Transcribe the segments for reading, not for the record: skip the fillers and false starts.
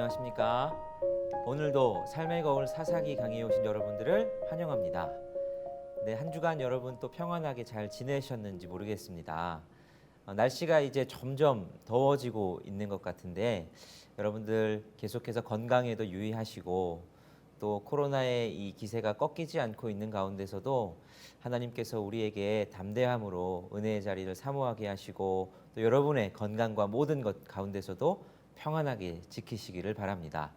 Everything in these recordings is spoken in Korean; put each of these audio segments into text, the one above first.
안녕하십니까. 오늘도 삶의 거울 사사기 강의에 오신 여러분들을 환영합니다. 네, 한 주간 여러분 또 평안하게 잘 지내셨는지 모르겠습니다. 날씨가 이제 점점 더워지고 있는 것 같은데 여러분들 계속해서 건강에도 유의하시고 또 코로나의 이 기세가 꺾이지 않고 있는 가운데서도 하나님께서 우리에게 담대함으로 은혜의 자리를 사모하게 하시고 또 여러분의 건강과 모든 것 가운데서도 평안하게 지키시기를 바랍니다.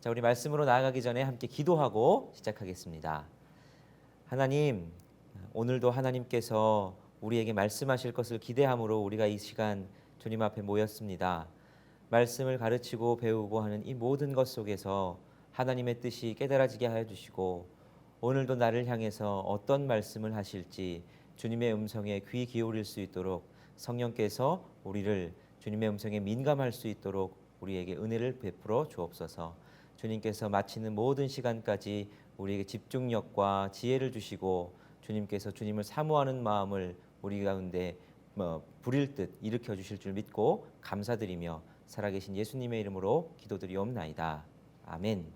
자, 우리 말씀으로 나아가기 전에 함께 기도하고 시작하겠습니다. 하나님, 오늘도 하나님께서 우리에게 말씀하실 것을 기대함으로 우리가 이 시간 주님 앞에 모였습니다. 말씀을 가르치고 배우고 하는 이 모든 것 속에서 하나님의 뜻이 깨달아지게 하여 주시고 오늘도 나를 향해서 어떤 말씀을 하실지 주님의 음성에 귀 기울일 수 있도록 성령께서 우리를 주님의 음성에 민감할 수 있도록 우리에게 은혜를 베풀어 주옵소서. 주님께서 마치는 모든 시간까지 우리에게 집중력과 지혜를 주시고 주님께서 주님을 사모하는 마음을 우리 가운데 부릴 듯 일으켜 주실 줄 믿고 감사드리며 살아계신 예수님의 이름으로 기도드리옵나이다. 아멘.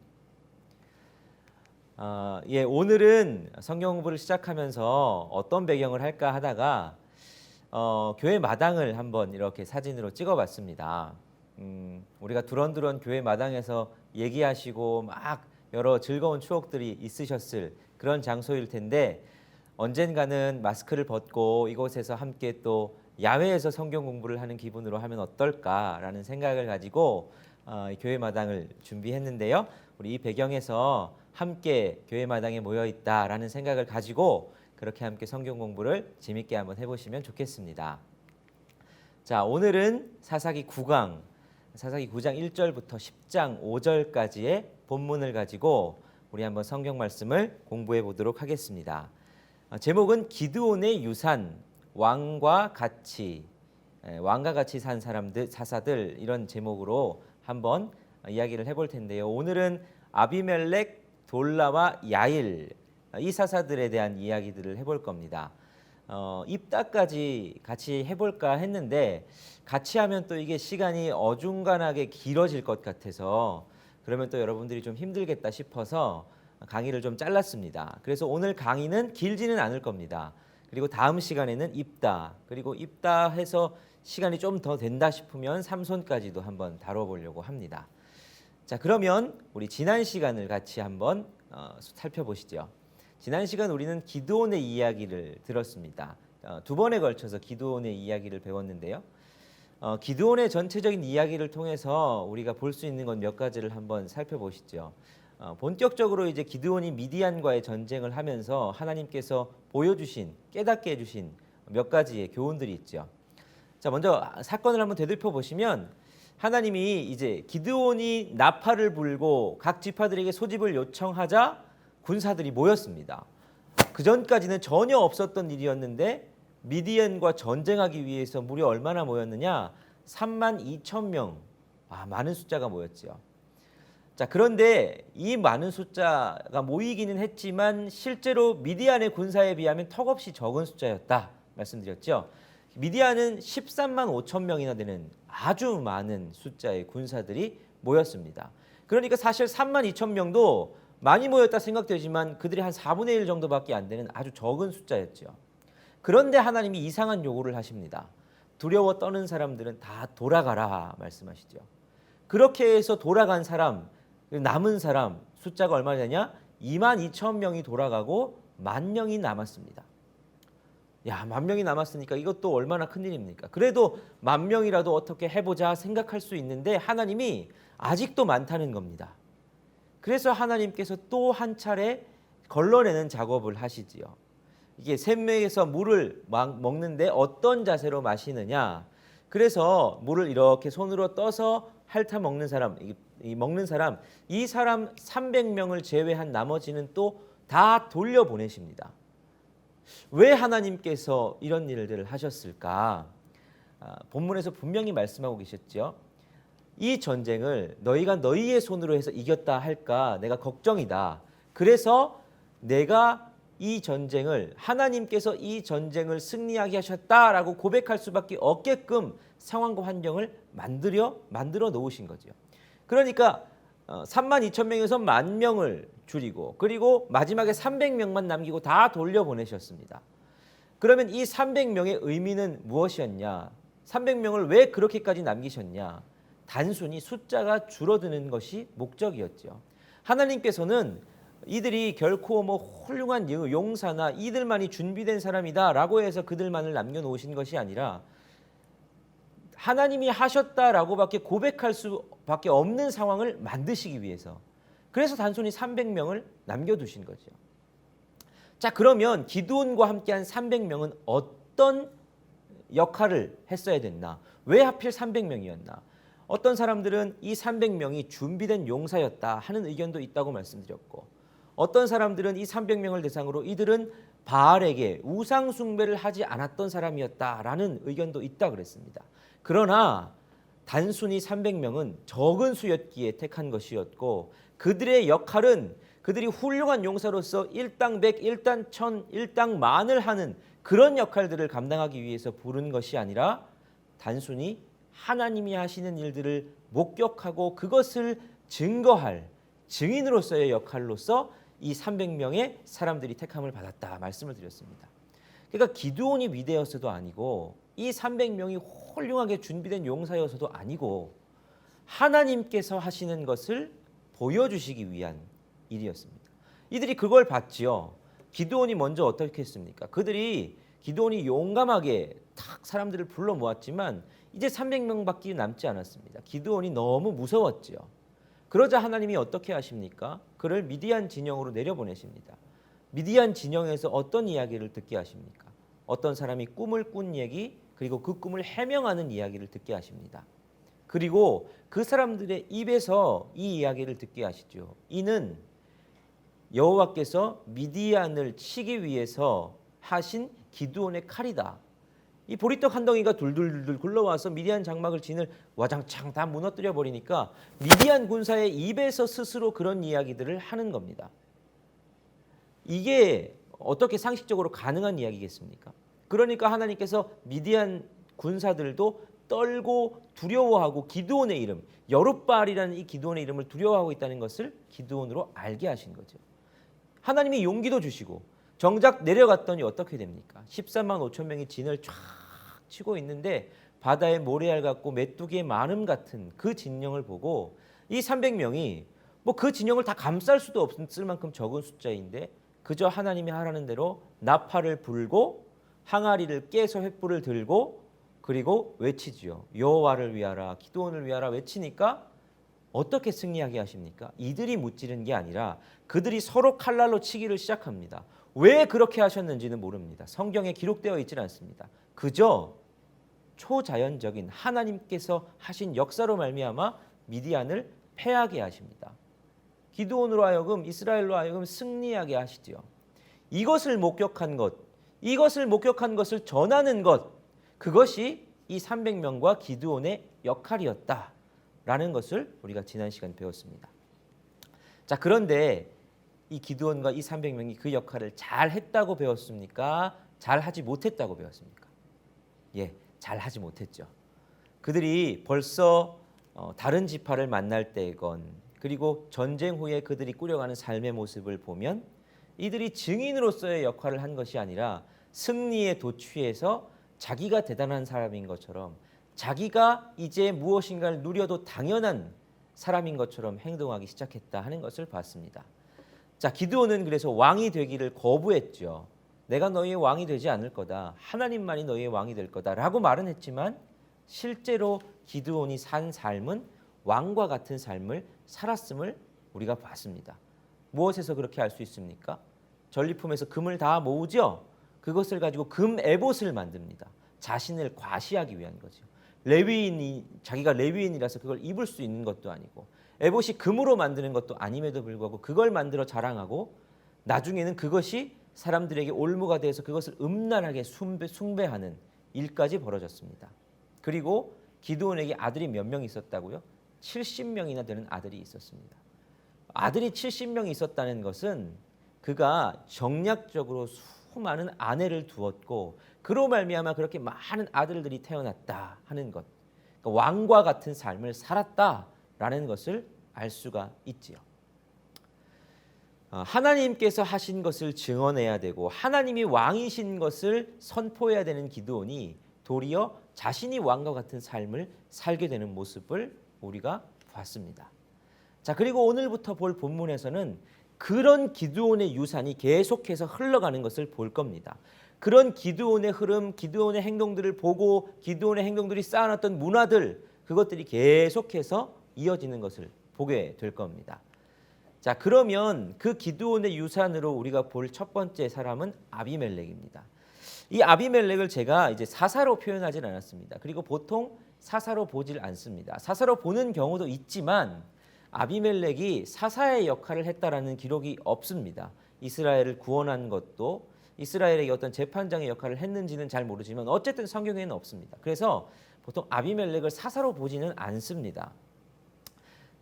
오늘은 성경 공부를 시작하면서 어떤 배경을 할까 하다가 교회 마당을 한번 이렇게 사진으로 찍어봤습니다. 우리가 두런두런 교회 마당에서 얘기하시고 막 여러 즐거운 추억들이 있으셨을 그런 장소일 텐데 언젠가는 마스크를 벗고 이곳에서 함께 또 야외에서 성경 공부를 하는 기분으로 하면 어떨까라는 생각을 가지고 교회 마당을 준비했는데요. 우리 이 배경에서 함께 교회 마당에 모여 있다라는 생각을 가지고 그렇게 함께 성경 공부를 재밌게 한번 해보시면 좋겠습니다. 자, 오늘은 사사기 9장 1절부터 10장 5절까지의 본문을 가지고 우리 한번 성경 말씀을 공부해 보도록 하겠습니다. 제목은 기드온의 유산, 왕과 같이 산 사사들 이런 제목으로 한번 이야기를 해볼 텐데요. 오늘은 아비멜렉, 돌라와 야일 이 사사들에 대한 이야기들을 해볼 겁니다. 입다까지 같이 해볼까 했는데 같이 하면 또 이게 시간이 어중간하게 길어질 것 같아서 그러면 또 여러분들이 좀 힘들겠다 싶어서 강의를 좀 잘랐습니다. 그래서 오늘 강의는 길지는 않을 겁니다. 그리고 다음 시간에는 입다, 그리고 입다 해서 시간이 좀 더 된다 싶으면 삼손까지도 한번 다뤄보려고 합니다. 자, 그러면 우리 지난 시간을 같이 한번 살펴보시죠. 지난 시간 우리는 기드온의 이야기를 들었습니다. 두 번에 걸쳐서 기드온의 이야기를 배웠는데요. 기드온의 전체적인 이야기를 통해서 우리가 볼 수 있는 건 몇 가지를 한번 살펴보시죠. 본격적으로 이제 기드온이 미디안과의 전쟁을 하면서 하나님께서 보여주신, 깨닫게 해주신 몇 가지의 교훈들이 있죠. 자, 먼저 사건을 한번 되돌려 보시면 하나님이 이제 기드온이 나팔을 불고 각 지파들에게 소집을 요청하자 군사들이 모였습니다. 그 전까지는 전혀 없었던 일이었는데 미디안과 전쟁하기 위해서 무려 얼마나 모였느냐? 32,000명. 많은 숫자가 모였죠. 자, 그런데 이 많은 숫자가 모이기는 했지만 실제로 미디안의 군사에 비하면 턱없이 적은 숫자였다 말씀드렸죠. 미디안은 13만 5천 명이나 되는 아주 많은 숫자의 군사들이 모였습니다. 그러니까 사실 3만 2천 명도 많이 모였다 생각되지만 그들이 한 4분의 1 정도밖에 안 되는 아주 적은 숫자였죠. 그런데 하나님이 이상한 요구를 하십니다. 두려워 떠는 사람들은 다 돌아가라 말씀하시죠. 그렇게 해서 돌아간 사람, 남은 사람 숫자가 얼마나 되냐? 2만 2천 명이 돌아가고 10,000명이 남았습니다. 야, 10,000명이 남았으니까 이것도 얼마나 큰일입니까? 그래도 10,000명이라도 어떻게 해보자 생각할 수 있는데 하나님이 아직도 많다는 겁니다. 그래서 하나님께서 또 한 차례 걸러내는 작업을 하시지요. 이게 샘매에서 물을 먹는데 어떤 자세로 마시느냐. 그래서 물을 이렇게 손으로 떠서 핥아 먹는 사람, 이 사람 300명을 제외한 나머지는 또 다 돌려보내십니다. 왜 하나님께서 이런 일들을 하셨을까? 본문에서 분명히 말씀하고 계셨죠. 이 전쟁을 너희가 너희의 손으로 해서 이겼다 할까 내가 걱정이다. 그래서 내가 이 전쟁을 하나님께서 이 전쟁을 승리하게 하셨다라고 고백할 수밖에 없게끔 상황과 환경을 만들어 놓으신 거죠. 그러니까 3만 2천 명에서 10,000명을 줄이고 그리고 마지막에 300명만 남기고 다 돌려보내셨습니다. 그러면 이 300명의 의미는 무엇이었냐? 300명을 왜 그렇게까지 남기셨냐? 단순히 숫자가 줄어드는 것이 목적이었죠. 하나님께서는 이들이 결코 뭐 훌륭한 용사나 이들만이 준비된 사람이다라고 해서 그들만을 남겨놓으신 것이 아니라 하나님이 하셨다라고밖에 고백할 수밖에 없는 상황을 만드시기 위해서 그래서 단순히 300명을 남겨두신 거죠. 자, 그러면 기드온과 함께한 300명은 어떤 역할을 했어야 됐나? 왜 하필 300명이었나? 어떤 사람들은 이 300명이 준비된 용사였다 하는 의견도 있다고 말씀드렸고 어떤 사람들은 이 300명을 대상으로 이들은 바알에게 우상 숭배를 하지 않았던 사람이었다라는 의견도 있다 그랬습니다. 그러나 단순히 300명은 적은 수였기에 택한 것이었고 그들의 역할은 그들이 훌륭한 용사로서 일당 100, 일당 1000, 일당 만을 하는 그런 역할들을 감당하기 위해서 부른 것이 아니라 단순히 하나님이 하시는 일들을 목격하고 그것을 증거할 증인으로서의 역할로서 이 300명의 사람들이 택함을 받았다 말씀을 드렸습니다. 그러니까 기드온이 위대해서도 아니고 이 300명이 훌륭하게 준비된 용사여서도 아니고 하나님께서 하시는 것을 보여주시기 위한 일이었습니다. 이들이 그걸 봤지요. 기드온이 먼저 어떻게 했습니까? 기드온이 용감하게 탁 사람들을 불러 모았지만 이제 300명밖에 남지 않았습니다. 기드온이 너무 무서웠지요. 그러자 하나님이 어떻게 하십니까? 그를 미디안 진영으로 내려보내십니다. 미디안 진영에서 어떤 이야기를 듣게 하십니까? 어떤 사람이 꿈을 꾼 얘기 그리고 그 꿈을 해명하는 이야기를 듣게 하십니다. 그리고 그 사람들의 입에서 이 이야기를 듣게 하시죠. 이는 여호와께서 미디안을 치기 위해서 하신 기드온의 칼이다. 이 보리떡 한 덩이가 둘둘둘 굴러와서 미디안 장막을 진을 와장창 다 무너뜨려 버리니까 미디안 군사의 입에서 스스로 그런 이야기들을 하는 겁니다. 이게 어떻게 상식적으로 가능한 이야기겠습니까? 그러니까 하나님께서 미디안 군사들도 떨고 두려워하고 기드온의 이름, 여룻바알이라는 이 기드온의 이름을 두려워하고 있다는 것을 기드온으로 알게 하신 거죠. 하나님이 용기도 주시고 정작 내려갔더니 어떻게 됩니까? 13만 5천 명이 진을 쫙 치고 있는데 바다의 모래알 같고 메뚜기의 많음 같은 그 진영을 보고 이 300명이 뭐 그 진영을 다 감쌀 수도 없을 만큼 적은 숫자인데 그저 하나님이 하라는 대로 나팔을 불고 항아리를 깨서 횃불을 들고 그리고 외치지요. 여호와를 위하라, 기드온을 위하라 외치니까 어떻게 승리하게 하십니까? 이들이 무찌른 게 아니라 그들이 서로 칼날로 치기를 시작합니다. 왜 그렇게 하셨는지는 모릅니다. 성경에 기록되어 있지 않습니다. 그저 초자연적인 하나님께서 하신 역사로 말미암아 미디안을 패하게 하십니다. 기드온으로 하여금 이스라엘로 하여금 승리하게 하시지요. 이것을 목격한 것을 전하는 것, 그것이 이 300명과 기드온의 역할이었다라는 것을 우리가 지난 시간에 배웠습니다. 자, 그런데 이 기드온과 이 300명이 그 역할을 잘 했다고 배웠습니까? 잘 하지 못했다고 배웠습니까? 예, 잘 하지 못했죠. 그들이 벌써 다른 지파를 만날 때건 그리고 전쟁 후에 그들이 꾸려가는 삶의 모습을 보면 이들이 증인으로서의 역할을 한 것이 아니라 승리에 도취해서 자기가 대단한 사람인 것처럼 자기가 이제 무엇인가를 누려도 당연한 사람인 것처럼 행동하기 시작했다 하는 것을 봤습니다. 자, 기드온은 그래서 왕이 되기를 거부했죠. 내가 너희의 왕이 되지 않을 거다. 하나님만이 너희의 왕이 될 거다라고 말은 했지만 실제로 기드온이 산 삶은 왕과 같은 삶을 살았음을 우리가 봤습니다. 무엇에서 그렇게 알 수 있습니까? 전리품에서 금을 다 모으죠. 그것을 가지고 금 에봇을 만듭니다. 자신을 과시하기 위한 거죠. 자기가 레위인이라서 그걸 입을 수 있는 것도 아니고 에봇이 금으로 만드는 것도 아님에도 불구하고 그걸 만들어 자랑하고 나중에는 그것이 사람들에게 올무가 되어서 그것을 음란하게 숭배하는 일까지 벌어졌습니다. 그리고 기드온에게 아들이 몇 명 있었다고요? 70명이나 되는 아들이 있었습니다. 아들이 70명이 있었다는 것은 그가 정략적으로 수많은 아내를 두었고 그로 말미암아 그렇게 많은 아들들이 태어났다 하는 것, 그러니까 왕과 같은 삶을 살았다라는 것을 알 수가 있지요. 하나님께서 하신 것을 증언해야 되고 하나님이 왕이신 것을 선포해야 되는 기드온이 도리어 자신이 왕과 같은 삶을 살게 되는 모습을 우리가 봤습니다. 자, 그리고 오늘부터 볼 본문에서는 그런 기드온의 유산이 계속해서 흘러가는 것을 볼 겁니다. 그런 기드온의 흐름, 기드온의 행동들을 보고 기드온의 행동들이 쌓아놨던 문화들, 그것들이 계속해서 이어지는 것을 보게 될 겁니다. 자, 그러면 그 기드온의 유산으로 우리가 볼 첫 번째 사람은 아비멜렉입니다. 이 아비멜렉을 제가 이제 사사로 표현하진 않았습니다. 그리고 보통 사사로 보질 않습니다. 사사로 보는 경우도 있지만 아비멜렉이 사사의 역할을 했다라는 기록이 없습니다. 이스라엘을 구원한 것도 이스라엘에게 어떤 재판장의 역할을 했는지는 잘 모르지만 어쨌든 성경에는 없습니다. 그래서 보통 아비멜렉을 사사로 보지는 않습니다.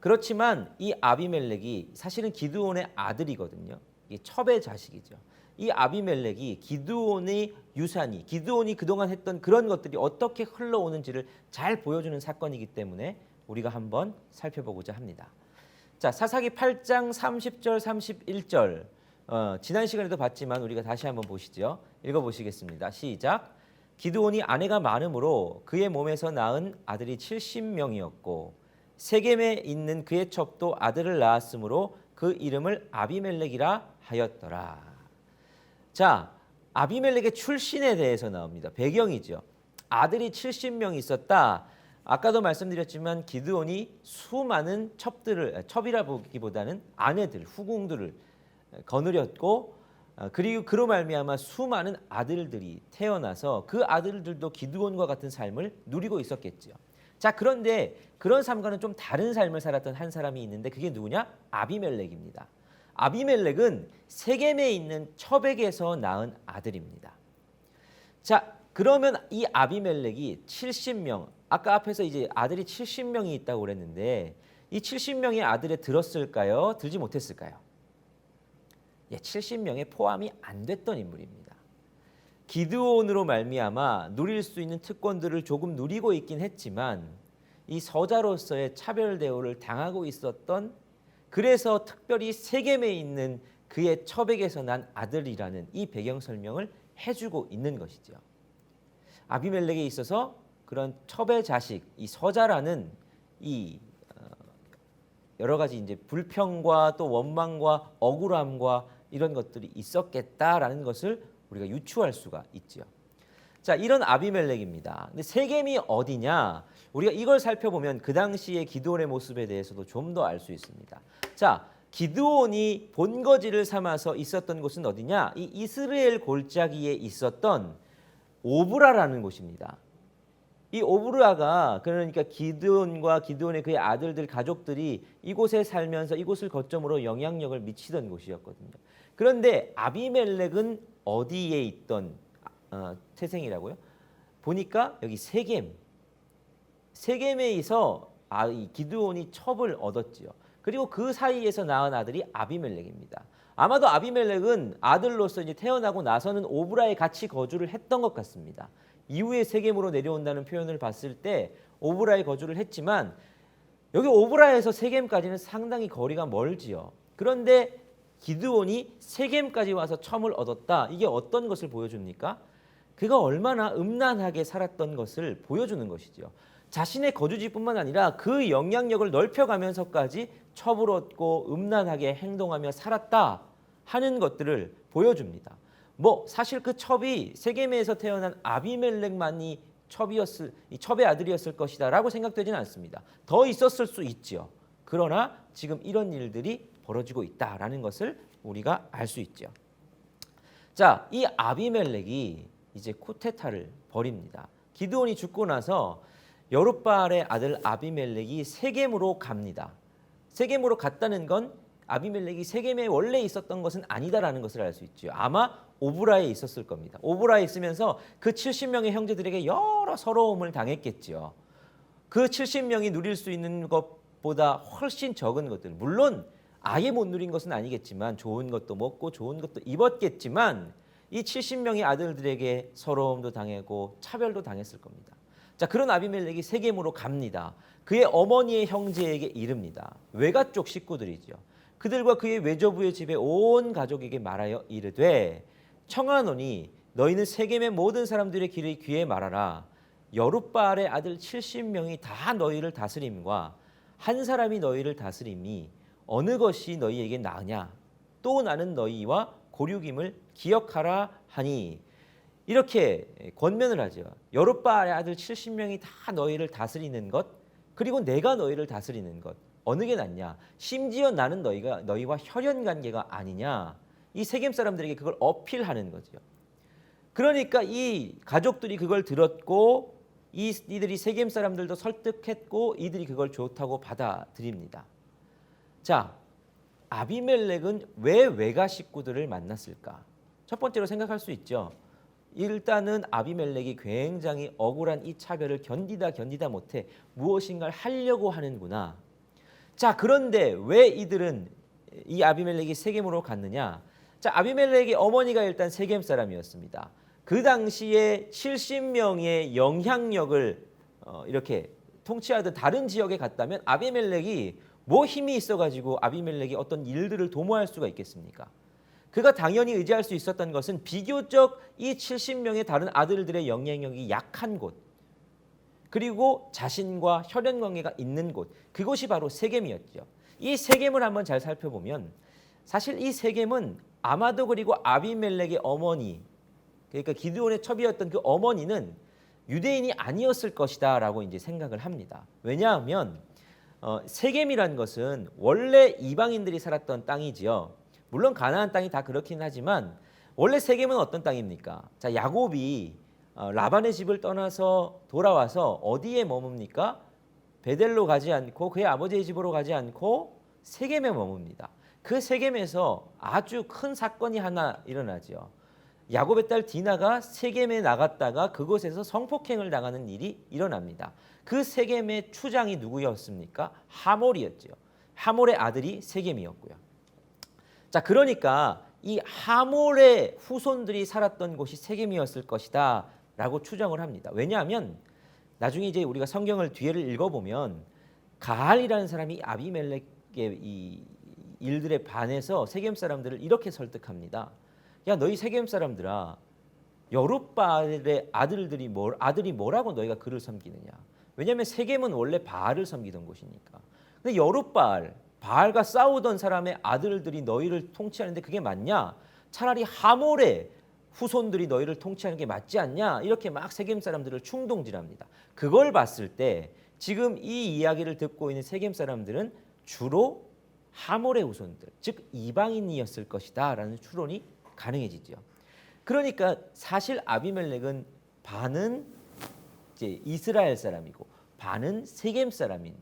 그렇지만 이 아비멜렉이 사실은 기드온의 아들이거든요. 이 첩의 자식이죠. 이 아비멜렉이 기드온의 유산이, 기드온이 그동안 했던 그런 것들이 어떻게 흘러오는지를 잘 보여주는 사건이기 때문에 우리가 한번 살펴보고자 합니다. 자, 사사기 8장 30절 31절 지난 시간에도 봤지만 우리가 다시 한번 보시죠. 읽어보시겠습니다. 시작. 기드온이 아내가 많으므로 그의 몸에서 낳은 아들이 70명이었고 세겜에 있는 그의 첩도 아들을 낳았으므로 그 이름을 아비멜렉이라 하였더라. 자, 아비멜렉의 출신에 대해서 나옵니다. 배경이죠. 아들이 70명이 있었다. 아까도 말씀드렸지만 기드온이 수많은 첩이라 보기보다는 아내들, 후궁들을 거느렸고 그리고 그로 말미암아 수많은 아들들이 태어나서 그 아들들도 기드온과 같은 삶을 누리고 있었겠죠. 자, 그런데 그런 삶과는 좀 다른 삶을 살았던 한 사람이 있는데 그게 누구냐? 아비멜렉입니다. 아비멜렉은 세겜에 있는 첩에게서 낳은 아들입니다. 자, 그러면 이 아비멜렉이 70명, 아까 앞에서 이제 아들이 70명이 있다고 그랬는데 이 70명의 아들에 들었을까요? 들지 못했을까요? 예, 70명에 포함이 안 됐던 인물입니다. 기드온으로 말미암아 누릴 수 있는 특권들을 조금 누리고 있긴 했지만 이 서자로서의 차별 대우를 당하고 있었던, 그래서 특별히 세겜에 있는 그의 첩에게서 난 아들이라는 이 배경 설명을 해주고 있는 것이죠. 아비멜렉에 있어서 그런 첩의 자식, 이 서자라는 이 여러 가지 이제 불평과 또 원망과 억울함과 이런 것들이 있었겠다라는 것을 우리가 유추할 수가 있죠. 자, 이런 아비멜렉입니다. 근데 세겜이 어디냐? 우리가 이걸 살펴보면 그 당시의 기드온의 모습에 대해서도 좀 더 알 수 있습니다. 자, 기드온이 본거지를 삼아서 있었던 곳은 어디냐? 이 이스라엘 골짜기에 있었던 오브라라는 곳입니다. 이 오브라가 그러니까 기드온과 기드온의 그의 아들들 가족들이 이곳에 살면서 이곳을 거점으로 영향력을 미치던 곳이었거든요. 그런데 아비멜렉은 어디에 있던 태생이라고요? 보니까 여기 세겜에서 이 기드온이 첩을 얻었지요. 그리고 그 사이에서 낳은 아들이 아비멜렉입니다. 아마도 아비멜렉은 아들로서 이제 태어나고 나서는 오브라에 같이 거주를 했던 것 같습니다. 이후에 세겜으로 내려온다는 표현을 봤을 때 오브라에 거주를 했지만 여기 오브라에서 세겜까지는 상당히 거리가 멀지요. 그런데 기드온이 세겜까지 와서 첨을 얻었다. 이게 어떤 것을 보여줍니까? 그가 얼마나 음란하게 살았던 것을 보여주는 것이죠. 자신의 거주지뿐만 아니라 그 영향력을 넓혀가면서까지 첩을 얻고 음란하게 행동하며 살았다 하는 것들을 보여줍니다. 뭐 사실 그 첩이 세겜에서 태어난 아비멜렉만이 이 첩의 아들이었을 것이다라고 생각되지는 않습니다. 더 있었을 수 있죠. 그러나 지금 이런 일들이 벌어지고 있다라는 것을 우리가 알 수 있죠. 자, 이 아비멜렉이 이제 쿠데타를 벌입니다. 기드온이 죽고 나서 여룻바알의 아들 아비멜렉이 세겜으로 갑니다. 세겜으로 갔다는 건 아비멜렉이 세겜에 원래 있었던 것은 아니다라는 것을 알 수 있죠. 아마 오브라에 있었을 겁니다. 오브라에 있으면서 그 70명의 형제들에게 여러 서러움을 당했겠죠. 그 70명이 누릴 수 있는 것보다 훨씬 적은 것들, 물론 아예 못 누린 것은 아니겠지만 좋은 것도 먹고 좋은 것도 입었겠지만 이 70명의 아들들에게 서러움도 당하고 차별도 당했을 겁니다. 자, 그런 아비멜렉이 세겜으로 갑니다. 그의 어머니의 형제에게 이릅니다. 외가 쪽 식구들이죠. 그들과 그의 외조부의 집에 온 가족에게 말하여 이르되 청하노니 너희는 세겜의 모든 사람들의 길의 귀에 말하라. 여룻바알의 아들 70명이 다 너희를 다스림과 한 사람이 너희를 다스림이 어느 것이 너희에게 나으냐. 또 나는 너희와 고륙임을 기억하라 하니 이렇게 권면을 하죠. 여룻바알의 아들 70명이 다 너희를 다스리는 것, 그리고 내가 너희를 다스리는 것, 어느 게 낫냐? 심지어 나는 너희와 혈연 관계가 아니냐? 이 세겜 사람들에게 그걸 어필하는 거죠. 그러니까 이 가족들이 그걸 들었고 이들이 세겜 사람들도 설득했고 이들이 그걸 좋다고 받아들입니다. 자, 아비멜렉은 왜 외가 식구들을 만났을까? 첫 번째로 생각할 수 있죠. 일단은 아비멜렉이 굉장히 억울한 이 차별을 견디다 못해 무엇인가를 하려고 하는구나. 자, 그런데 왜 이들은 이 아비멜렉이 세겜으로 갔느냐? 자, 아비멜렉의 어머니가 일단 세겜 사람이었습니다. 그 당시에 70명의 영향력을 이렇게 통치하던 다른 지역에 갔다면 아비멜렉이 뭐 힘이 있어가지고 아비멜렉이 어떤 일들을 도모할 수가 있겠습니까? 그가 당연히 의지할 수 있었던 것은 비교적 이 70명의 다른 아들들의 영향력이 약한 곳, 그리고 자신과 혈연 관계가 있는 곳, 그곳이 바로 세겜이었죠. 이 세겜을 한번 잘 살펴보면 사실 이 세겜은 아마도 그리고 아비멜렉의 어머니, 그러니까 기드온의 첩이었던 그 어머니는 유대인이 아니었을 것이다라고 이제 생각을 합니다. 왜냐하면 세겜이란 것은 원래 이방인들이 살았던 땅이지요. 물론 가나안 땅이 다 그렇긴 하지만 원래 세겜은 어떤 땅입니까? 자, 야곱이 라반의 집을 떠나서 돌아와서 어디에 머뭅니까? 베델로 가지 않고 그의 아버지의 집으로 가지 않고 세겜에 머뭅니다. 그 세겜에서 아주 큰 사건이 하나 일어나죠. 야곱의 딸 디나가 세겜에 나갔다가 그곳에서 성폭행을 당하는 일이 일어납니다. 그 세겜의 추장이 누구였습니까? 하몰이었죠. 하몰의 아들이 세겜이었고요. 자, 그러니까 이 하몰의 후손들이 살았던 곳이 세겜이었을 것이다 라고 추정을 합니다. 왜냐하면 나중에 이제 우리가 성경을 뒤에를 읽어보면 가알이라는 사람이 아비멜렉의 이 일들에 반해서 세겜 사람들을 이렇게 설득합니다. 야, 너희 세겜 사람들아, 여룻바알의 아들이 뭐라고 너희가 그를 섬기느냐? 왜냐하면 세겜은 원래 바알을 섬기던 곳이니까. 근데 여룻바알, 바알과 싸우던 사람의 아들들이 너희를 통치하는데 그게 맞냐? 차라리 하몰의 후손들이 너희를 통치하는 게 맞지 않냐? 이렇게 막 세겜 사람들을 충동질합니다. 그걸 봤을 때 지금 이 이야기를 듣고 있는 세겜 사람들은 주로 하몰의 후손들, 즉 이방인이었을 것이다 라는 추론이 가능해지죠. 그러니까 사실 아비멜렉은 반은 이제 이스라엘 사람이고 반은 세겜 사람인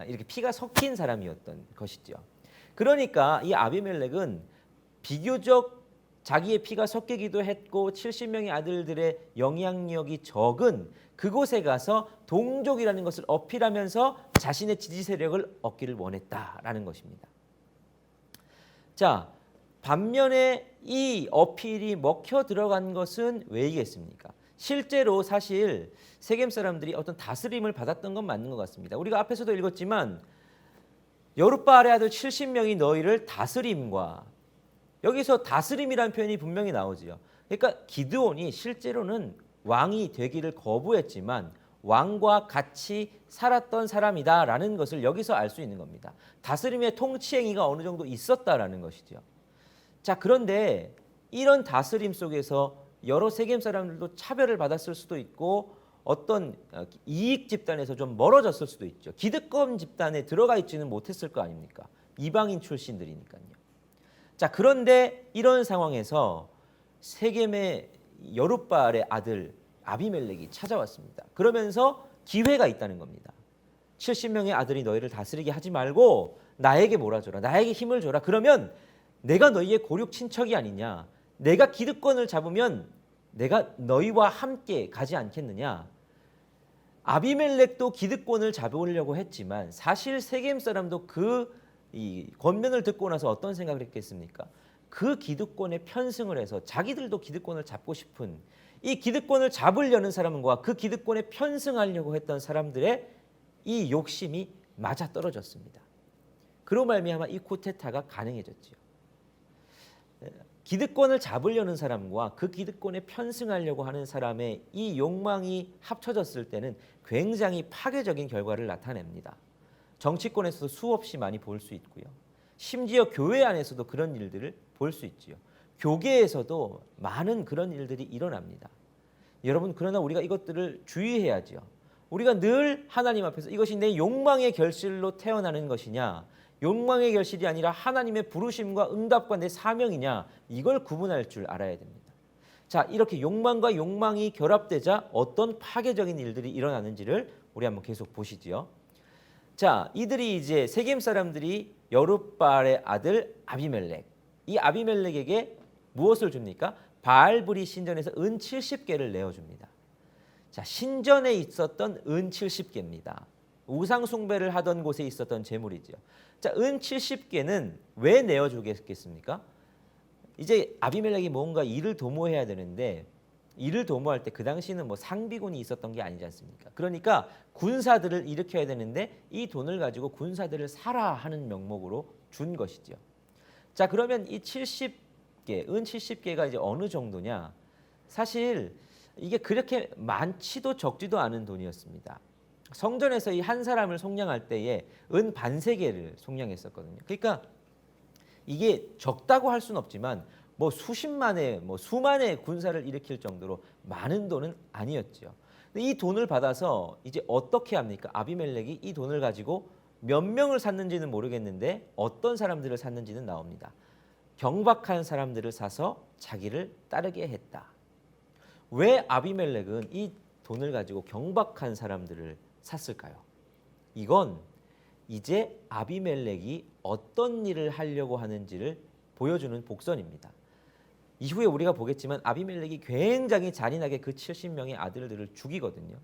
이렇게 피가 섞인 사람이었던 것이죠. 그러니까 이 아비멜렉은 비교적 자기의 피가 섞이기도 했고 70명의 아들들의 영향력이 적은 그곳에 가서 동족이라는 것을 어필하면서 자신의 지지 세력을 얻기를 원했다라는 것입니다. 자, 반면에 이 어필이 먹혀 들어간 것은 왜이겠습니까? 실제로 사실 세겜 사람들이 어떤 다스림을 받았던 건 맞는 것 같습니다. 우리가 앞에서도 읽었지만 여룻바알의 아들 70명이 너희를 다스림과, 여기서 다스림이라는 표현이 분명히 나오지요. 그러니까 기드온이 실제로는 왕이 되기를 거부했지만 왕과 같이 살았던 사람이다라는 것을 여기서 알 수 있는 겁니다. 다스림의 통치 행위가 어느 정도 있었다라는 것이죠. 자, 그런데 이런 다스림 속에서 여러 세겜 사람들도 차별을 받았을 수도 있고 어떤 이익 집단에서 좀 멀어졌을 수도 있죠. 기득권 집단에 들어가 있지는 못했을 거 아닙니까? 이방인 출신들이니까요. 자, 그런데 이런 상황에서 세겜의 여룻바알의 아들 아비멜렉이 찾아왔습니다. 그러면서 기회가 있다는 겁니다. 70명의 아들이 너희를 다스리게 하지 말고 나에게 몰아줘라. 나에게 힘을 줘라. 그러면 내가 너희의 고륙 친척이 아니냐. 내가 기득권을 잡으면 내가 너희와 함께 가지 않겠느냐. 아비멜렉도 기득권을 잡으려고 했지만 사실 세겜 사람도 이 권면을 듣고 나서 어떤 생각을 했겠습니까? 그 기득권에 편승을 해서 자기들도 기득권을 잡고 싶은 이 기득권을 잡으려는 사람과 그 기득권에 편승하려고 했던 사람들의 이 욕심이 맞아떨어졌습니다. 그로 말미암아 이 쿠데타가 가능해졌지요. 기득권을 잡으려는 사람과 그 기득권에 편승하려고 하는 사람의 이 욕망이 합쳐졌을 때는 굉장히 파괴적인 결과를 나타냅니다. 정치권에서도 수없이 많이 볼 수 있고요. 심지어 교회 안에서도 그런 일들을 볼 수 있지요. 교계에서도 많은 그런 일들이 일어납니다. 여러분, 그러나 우리가 이것들을 주의해야지요. 우리가 늘 하나님 앞에서 이것이 내 욕망의 결실로 태어나는 것이냐, 욕망의 결실이 아니라 하나님의 부르심과 응답과 내 사명이냐, 이걸 구분할 줄 알아야 됩니다. 자, 이렇게 욕망과 욕망이 결합되자 어떤 파괴적인 일들이 일어나는지를 우리 한번 계속 보시지요. 자, 이들이 이제 세겜 사람들이 여룻바알의 아들 아비멜렉, 이 아비멜렉에게 무엇을 줍니까? 바알브리 신전에서 은 70개를 내어줍니다. 자, 신전에 있었던 은 70개입니다. 우상 숭배를 하던 곳에 있었던 재물이죠. 자, 은 70개는 왜 내어주겠습니까? 이제 아비멜렉이 뭔가 일을 도모해야 되는데 일을 도모할 때 그 당시는 뭐 상비군이 있었던 게 아니지 않습니까? 그러니까 군사들을 일으켜야 되는데 이 돈을 가지고 군사들을 사라 하는 명목으로 준 것이죠. 자, 그러면 이 70개, 은 70개가 이제 어느 정도냐? 사실 이게 그렇게 많지도 적지도 않은 돈이었습니다. 성전에서 이 한 사람을 속량할 때에 은 반세개를 속량했었거든요. 그러니까 이게 적다고 할 수는 없지만 뭐 수십만의 뭐 수만의 군사를 일으킬 정도로 많은 돈은 아니었죠. 근데 이 돈을 받아서 이제 어떻게 합니까? 아비멜렉이 이 돈을 가지고 몇 명을 샀는지는 모르겠는데 어떤 사람들을 샀는지는 나옵니다. 경박한 사람들을 사서 자기를 따르게 했다. 왜 아비멜렉은 이 돈을 가지고 경박한 사람들을 샀을까요? 이건 이제 아비멜렉이 어떤 일을 하려고 하는지를 보여주는 복선입니다. 이후에 우리가 보겠지만 아비멜렉이 굉장히 잔인하게 그 70명의 아들들을 죽이거든요.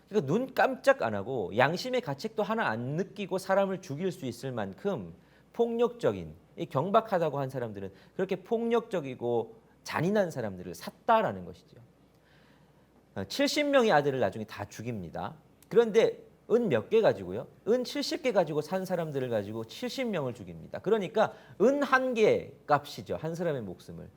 그러니까 눈 깜짝 안 하고 양심의 가책도 하나 안 느끼고 사람을 죽일 수 있을 만큼 폭력적인, 이 경박하다고 한 사람들은 그렇게 폭력적이고 잔인한 사람들을 샀다라는 것이죠. 70명의 아들을 나중에 다 죽입니다. 그런데 은 몇 개 가지고요? 은 70개 가지고 산 사람들을 가지고 70명을 죽입니다. 그러니까 은 한 개 값이죠. 한 사람의 목숨을.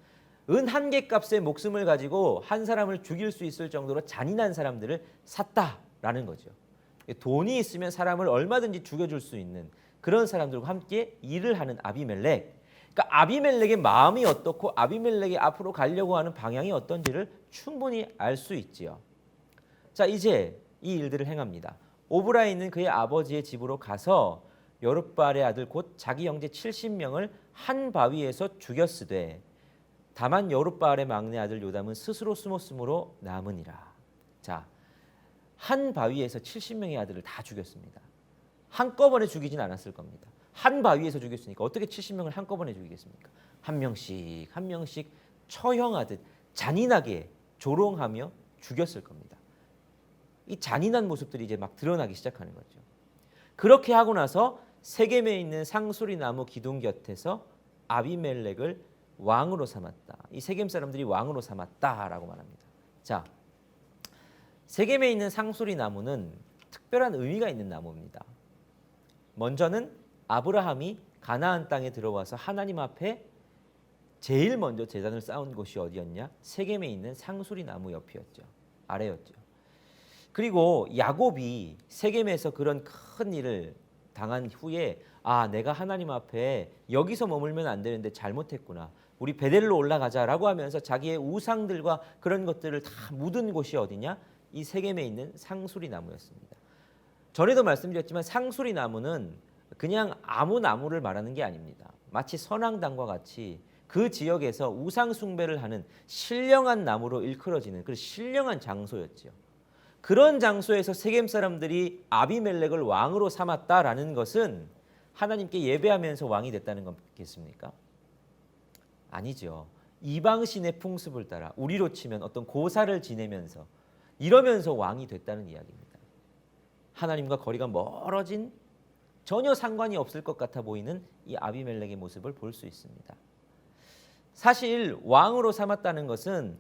은 한 개 값의 목숨을 가지고 한 사람을 죽일 수 있을 정도로 잔인한 사람들을 샀다라는 거죠. 돈이 있으면 사람을 얼마든지 죽여줄 수 있는 그런 사람들과 함께 일을 하는 아비멜렉. 그러니까 아비멜렉의 마음이 어떻고 아비멜렉이 앞으로 가려고 하는 방향이 어떤지를 충분히 알 수 있지요. 자, 이제 이 일들을 행합니다. 오브라이는 그의 아버지의 집으로 가서 여룻바알의 아들 곧 자기 형제 70명을 한 바위에서 죽였으되 다만 여룻바알의 막내 아들 요담은 스스로 숨었으므로 남으니라. 자, 한 바위에서 70명의 아들을 다 죽였습니다. 한꺼번에 죽이진 않았을 겁니다. 한 바위에서 죽였으니까 어떻게 70명을 한꺼번에 죽이겠습니까? 한 명씩 한 명씩 처형하듯 잔인하게 조롱하며 죽였을 겁니다. 이 잔인한 모습들이 이제 막 드러나기 시작하는 거죠. 그렇게 하고 나서 세겜에 있는 상수리 나무 기둥 곁에서 아비멜렉을 왕으로 삼았다. 이 세겜 사람들이 왕으로 삼았다라고 말합니다. 자, 세겜에 있는 상수리 나무는 특별한 의미가 있는 나무입니다. 먼저는 아브라함이 가나안 땅에 들어와서 하나님 앞에 제일 먼저 제단을 쌓은 곳이 어디였냐? 세겜에 있는 상수리 나무 옆이었죠. 아래였죠. 그리고 야곱이 세겜에서 그런 큰 일을 당한 후에 내가 하나님 앞에 여기서 머물면 안 되는데 잘못했구나. 우리 베델로 올라가자라고 하면서 자기의 우상들과 그런 것들을 다 묻은 곳이 어디냐? 이 세겜에 있는 상수리 나무였습니다. 전에도 말씀드렸지만 상수리 나무는 그냥 아무 나무를 말하는 게 아닙니다. 마치 선앙당과 같이 그 지역에서 우상 숭배를 하는 신령한 나무로 일컬어지는 그런 신령한 장소였죠. 그런 장소에서 세겜 사람들이 아비멜렉을 왕으로 삼았다라는 것은 하나님께 예배하면서 왕이 됐다는 거겠습니까? 아니죠. 이방신의 풍습을 따라 우리로 치면 어떤 고사를 지내면서 이러면서 왕이 됐다는 이야기입니다. 하나님과 거리가 멀어진 전혀 상관이 없을 것 같아 보이는 이 아비멜렉의 모습을 볼 수 있습니다. 사실 왕으로 삼았다는 것은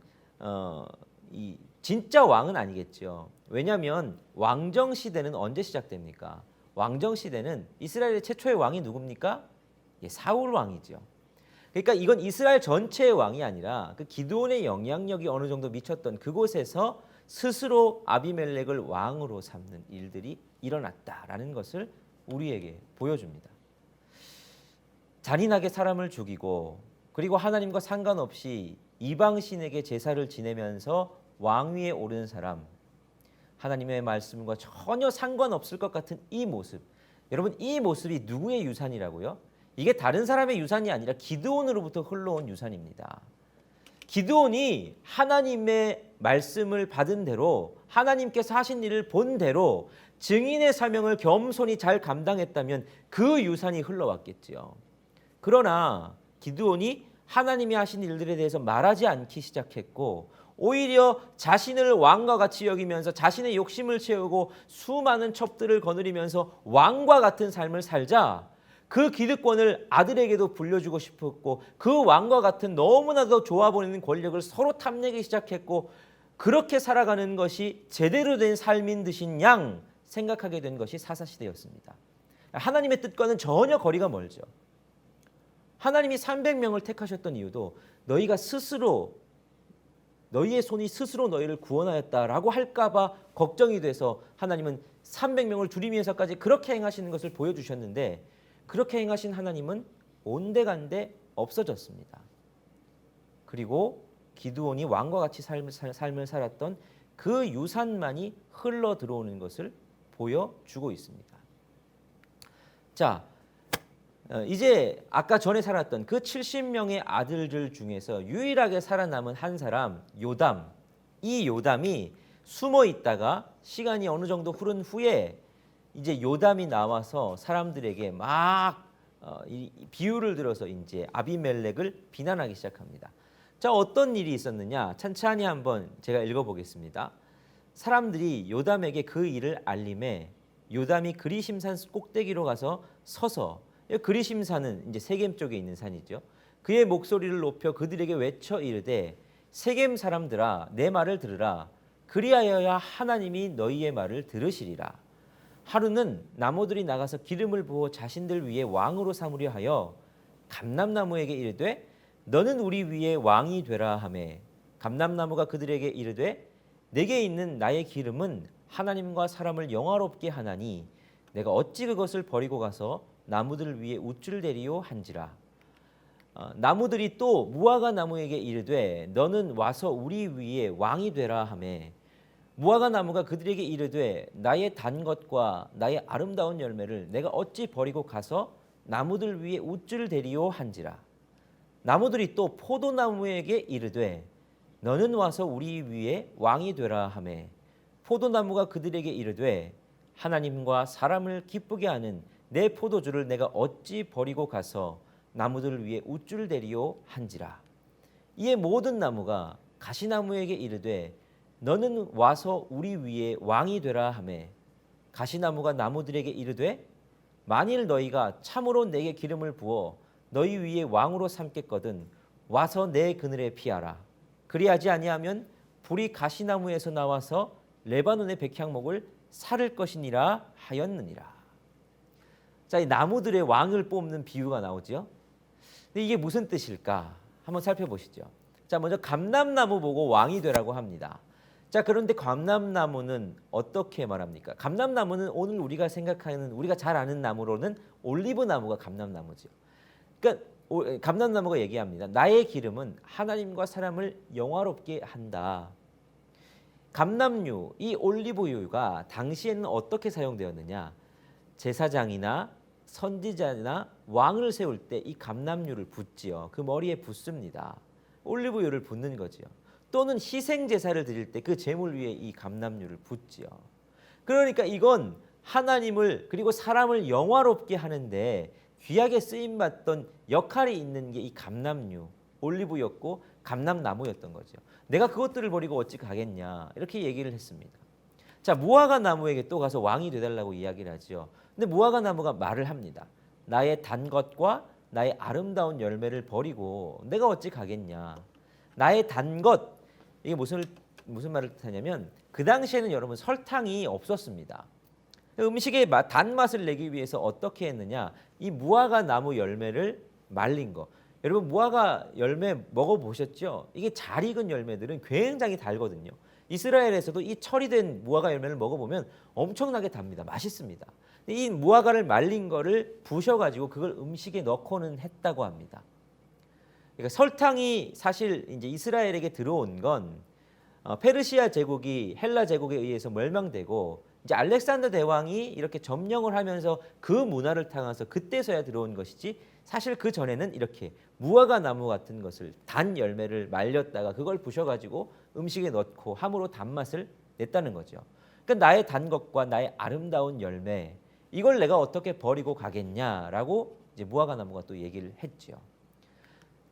이 진짜 왕은 아니겠죠. 왜냐하면 왕정 시대는 언제 시작됩니까? 왕정 시대는 이스라엘의 최초의 왕이 누굽니까? 예, 사울 왕이죠. 그러니까 이건 이스라엘 전체의 왕이 아니라 그 기드온의 영향력이 어느 정도 미쳤던 그곳에서 스스로 아비멜렉을 왕으로 삼는 일들이 일어났다라는 것을 우리에게 보여줍니다. 잔인하게 사람을 죽이고 그리고 하나님과 상관없이 이방 신에게 제사를 지내면서 왕위에 오른 사람, 하나님의 말씀과 전혀 상관없을 것 같은 이 모습, 여러분 이 모습이 누구의 유산이라고요? 이게 다른 사람의 유산이 아니라 기드온으로부터 흘러온 유산입니다. 기드온이 하나님의 말씀을 받은 대로 하나님께서 하신 일을 본 대로 증인의 사명을 겸손히 잘 감당했다면 그 유산이 흘러왔겠지요. 그러나 기드온이 하나님이 하신 일들에 대해서 말하지 않기 시작했고 오히려 자신을 왕과 같이 여기면서 자신의 욕심을 채우고 수많은 첩들을 거느리면서 왕과 같은 삶을 살자 그 기득권을 아들에게도 불려주고 싶었고 그 왕과 같은 너무나도 좋아 보이는 권력을 서로 탐내기 시작했고 그렇게 살아가는 것이 제대로 된 삶인 듯인 양 생각하게 된 것이 사사시대였습니다. 하나님의 뜻과는 전혀 거리가 멀죠. 하나님이 300명을 택하셨던 이유도 너희가 스스로 너희의 손이 스스로 너희를 구원하였다라고 할까 봐 걱정이 돼서 하나님은 300명을 두리미에서까지 그렇게 행하시는 것을 보여주셨는데 그렇게 행하신 하나님은 온데간데 없어졌습니다. 그리고 기드온이 왕과 같이 삶을 살았던 그 유산만이 흘러 들어오는 것을 보여주고 있습니다. 자, 이제 아까 전에 살았던 그 70명의 아들들 중에서 유일하게 살아남은 한 사람 요담, 이 요담이 숨어 있다가 시간이 어느 정도 흐른 후에 이제 요담이 나와서 사람들에게 막 비유를 들어서 이제 아비멜렉을 비난하기 시작합니다. 자, 어떤 일이 있었느냐? 찬찬히 한번 제가 읽어보겠습니다. 사람들이 요담에게 그 일을 알림해 요담이 그리심산 꼭대기로 가서 서서 그리심산은 이제 세겜 쪽에 있는 산이죠. 그의 목소리를 높여 그들에게 외쳐 이르되 세겜 사람들아 내 말을 들으라. 그리하여야 하나님이 너희의 말을 들으시리라. 하루는 나무들이 나가서 기름을 부어 자신들 위에 왕으로 삼으려 하여 감람나무에게 이르되 너는 우리 위에 왕이 되라 하매 감람나무가 그들에게 이르되 내게 있는 나의 기름은 하나님과 사람을 영화롭게 하나니 내가 어찌 그것을 버리고 가서 나무들 위에 우쭐 대리요 한지라. 나무들이 또 무화과 나무에게 이르되 너는 와서 우리 위에 왕이 되라 하매 무화과 나무가 그들에게 이르되 나의 단 것과 나의 아름다운 열매를 내가 어찌 버리고 가서 나무들 위에 우쭐 대리요 한지라. 나무들이 또 포도나무에게 이르되 너는 와서 우리 위에 왕이 되라 하매 포도나무가 그들에게 이르되 하나님과 사람을 기쁘게 하는 내 포도주를 내가 어찌 버리고 가서 나무들 위에 우쭐 대리요 한지라. 이에 모든 나무가 가시나무에게 이르되 너는 와서 우리 위에 왕이 되라 하매 가시나무가 나무들에게 이르되 만일 너희가 참으로 내게 기름을 부어 너희 위에 왕으로 삼겠거든 와서 내 그늘에 피하라. 그리하지 아니하면 불이 가시나무에서 나와서 레바논의 백향목을 살을 것이니라 하였느니라. 자, 이 나무들의 왕을 뽑는 비유가 나오죠. 근데 이게 무슨 뜻일까? 한번 살펴보시죠. 자, 먼저 감람나무 보고 왕이 되라고 합니다. 자, 그런데 감람나무는 어떻게 말합니까? 감람나무는 오늘 우리가 생각하는 우리가 잘 아는 나무로는 올리브 나무가 감람나무죠. 그러니까 감람나무가 얘기합니다. 나의 기름은 하나님과 사람을 영화롭게 한다. 감람류, 이 올리브유가 당시에는 어떻게 사용되었느냐? 제사장이나 선지자나 왕을 세울 때 이 감람류를 붓지요. 그 머리에 붓습니다. 올리브유를 붓는 거지요. 또는 희생 제사를 드릴 때 그 제물 위에 이 감람류를 붓지요. 그러니까 이건 하나님을 그리고 사람을 영화롭게 하는데 귀하게 쓰임 받던 역할이 있는 게 이 감람류, 올리브였고 감람나무였던 거죠. 내가 그것들을 버리고 어찌 가겠냐 이렇게 얘기를 했습니다. 자, 무화과 나무에게 또 가서 왕이 되달라고 이야기를 하죠. 근데 무화과 나무가 말을 합니다. 나의 단 것과 나의 아름다운 열매를 버리고 내가 어찌 가겠냐. 나의 단 것, 이게 무슨 무슨 말을 뜻하냐면 그 당시에는 여러분 설탕이 없었습니다. 음식의 단맛을 내기 위해서 어떻게 했느냐? 이 무화과 나무 열매를 말린 거. 여러분 무화과 열매 먹어보셨죠? 이게 잘 익은 열매들은 굉장히 달거든요. 이스라엘에서도 이 처리된 무화과 열매를 먹어보면 엄청나게 답니다. 맛있습니다. 이 무화과를 말린 거를 부셔가지고 그걸 음식에 넣고는 했다고 합니다. 그러니까 설탕이 사실 이제 이스라엘에게 들어온 건 페르시아 제국이 헬라 제국에 의해서 멸망되고 이제 알렉산더 대왕이 이렇게 점령을 하면서 그 문화를 타가서 그때서야 들어온 것이지 사실 그 전에는 이렇게 무화과 나무 같은 것을 단 열매를 말렸다가 그걸 부셔가지고 음식에 넣고 함으로 단맛을 냈다는 거죠. 그러니까 나의 단 것과 나의 아름다운 열매 이걸 내가 어떻게 버리고 가겠냐라고 이제 무화과 나무가 또 얘기를 했죠.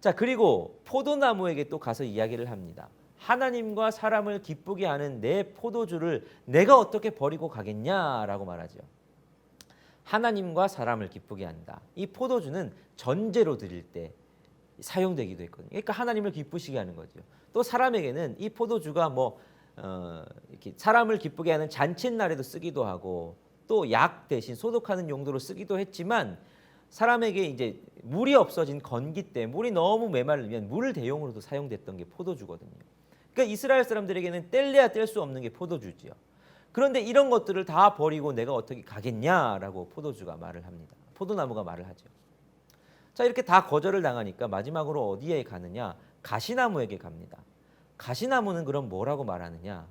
자, 그리고 포도나무에게 또 가서 이야기를 합니다. 하나님과 사람을 기쁘게 하는 내 포도주를 내가 어떻게 버리고 가겠냐라고 말하죠. 하나님과 사람을 기쁘게 한다. 이 포도주는 전제로 드릴 때 사용되기도 했거든요. 그러니까 하나님을 기쁘시게 하는 거죠. 또 사람에게는 이 포도주가 이렇게 사람을 기쁘게 하는 잔칫날에도 쓰기도 하고 또 약 대신 소독하는 용도로 쓰기도 했지만 사람에게 이제 물이 없어진 건기 때 물이 너무 메마르면 물 대용으로도 사용됐던 게 포도주거든요. 그러니까 이스라엘 사람들에게는 뗄래야 뗄 수 없는 게 포도주지요. 그런데 이런 것들을 다 버리고 내가 어떻게 가겠냐라고 포도주가 말을 합니다. 포도나무가 말을 하죠. 자, 이렇게 다 거절을 당하니까 마지막으로 어디에 가느냐? 가시나무에게 갑니다. 가시나무는 그럼 뭐라고 말하느냐?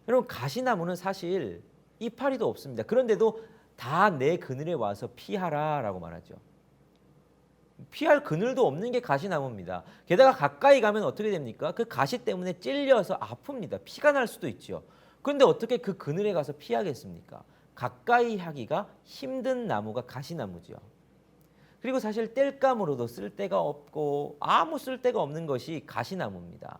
여러분 가시나무는 사실 이파리도 없습니다. 그런데도 다 내 그늘에 와서 피하라라고 말하죠. 피할 그늘도 없는 게 가시나무입니다. 게다가 가까이 가면 어떻게 됩니까? 그 가시 때문에 찔려서 아픕니다. 피가 날 수도 있죠. 그런데 어떻게 그 그늘에 가서 피하겠습니까? 가까이 하기가 힘든 나무가 가시나무죠. 그리고 사실 땔감으로도 쓸데가 없고 아무 쓸데가 없는 것이 가시나무입니다.